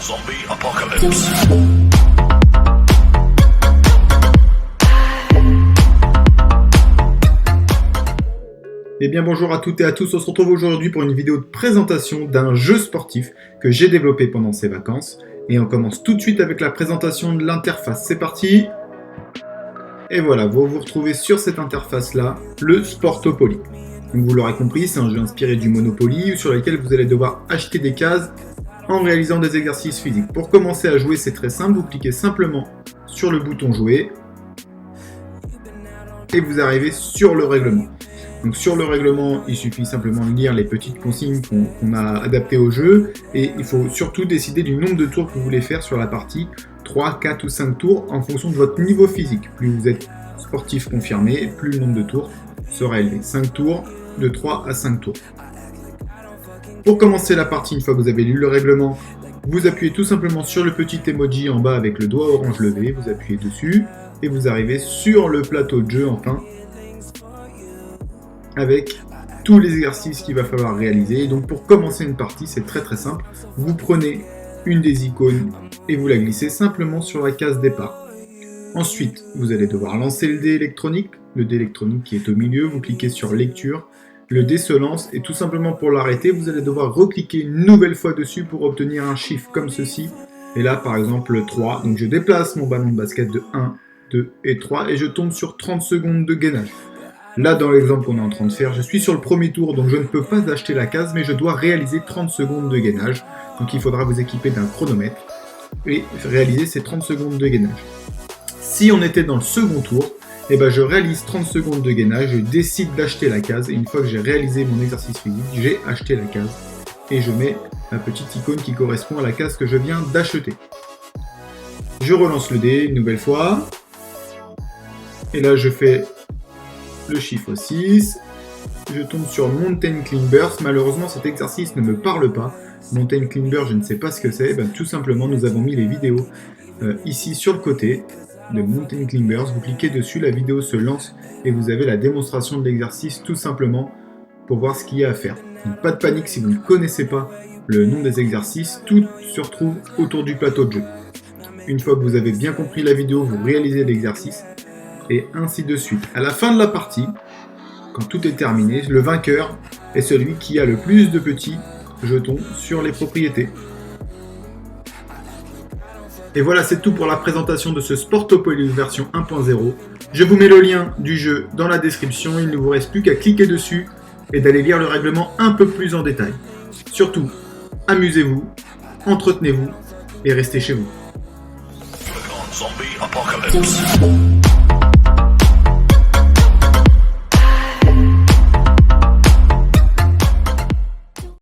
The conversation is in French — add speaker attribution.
Speaker 1: Zombie Apocalypse.
Speaker 2: Eh bien bonjour à toutes et à tous, on se retrouve aujourd'hui pour une vidéo de présentation d'un jeu sportif que j'ai développé pendant ces vacances. Et on commence tout de suite avec la présentation de l'interface, c'est parti. Et voilà, vous vous retrouvez sur cette interface-là, le Sportopoly. Donc vous l'aurez compris, c'est un jeu inspiré du Monopoly sur lequel vous allez devoir acheter des cases en réalisant des exercices physiques. Pour commencer à jouer, c'est très simple, vous cliquez simplement sur le bouton jouer et vous arrivez sur le règlement. Donc sur le règlement, il suffit simplement de lire les petites consignes qu'on a adaptées au jeu et il faut surtout décider du nombre de tours que vous voulez faire sur la partie, 3, 4 ou 5 tours en fonction de votre niveau physique. Plus vous êtes sportif confirmé, plus le nombre de tours sera élevé. 5 tours, de 3 à 5 tours. Pour commencer la partie, une fois que vous avez lu le règlement, vous appuyez tout simplement sur le petit emoji en bas avec le doigt orange levé, vous appuyez dessus et vous arrivez sur le plateau de jeu enfin avec tous les exercices qu'il va falloir réaliser. Et donc pour commencer une partie, c'est très simple, vous prenez une des icônes et vous la glissez simplement sur la case départ. Ensuite, vous allez devoir lancer le dé électronique qui est au milieu, vous cliquez sur lecture, le dé se lance et tout simplement pour l'arrêter, vous allez devoir recliquer une nouvelle fois dessus pour obtenir un chiffre comme ceci. Et là par exemple 3, donc je déplace mon ballon de basket de 1, 2 et 3 et je tombe sur 30 secondes de gainage. Là dans l'exemple qu'on est en train de faire, je suis sur le premier tour donc je ne peux pas acheter la case mais je dois réaliser 30 secondes de gainage. Donc il faudra vous équiper d'un chronomètre et réaliser ces 30 secondes de gainage. Si on était dans le second tour, eh ben je réalise 30 secondes de gainage, je décide d'acheter la case et une fois que j'ai réalisé mon exercice physique, j'ai acheté la case et je mets la petite icône qui correspond à la case que je viens d'acheter. Je relance le dé une nouvelle fois et là je fais le chiffre 6, je tombe sur Mountain Climbers. Malheureusement cet exercice ne me parle pas. Mountain Climber, je ne sais pas ce que c'est. Tout simplement nous avons mis les vidéos ici sur le côté de Mountain Climbers, vous cliquez dessus, la vidéo se lance et vous avez la démonstration de l'exercice tout simplement pour voir ce qu'il y a à faire. Donc pas de panique si vous ne connaissez pas le nom des exercices, tout se retrouve autour du plateau de jeu. Une fois que vous avez bien compris la vidéo, vous réalisez l'exercice et ainsi de suite. À la fin de la partie, quand tout est terminé, le vainqueur est celui qui a le plus de petits jetons sur les propriétés. Et voilà, c'est tout pour la présentation de ce Sportopoly version 1.0. Je vous mets le lien du jeu dans la description, il ne vous reste plus qu'à cliquer dessus et d'aller lire le règlement un peu plus en détail. Surtout, amusez-vous, entretenez-vous et restez chez vous.
Speaker 1: Zombie Apocalypse.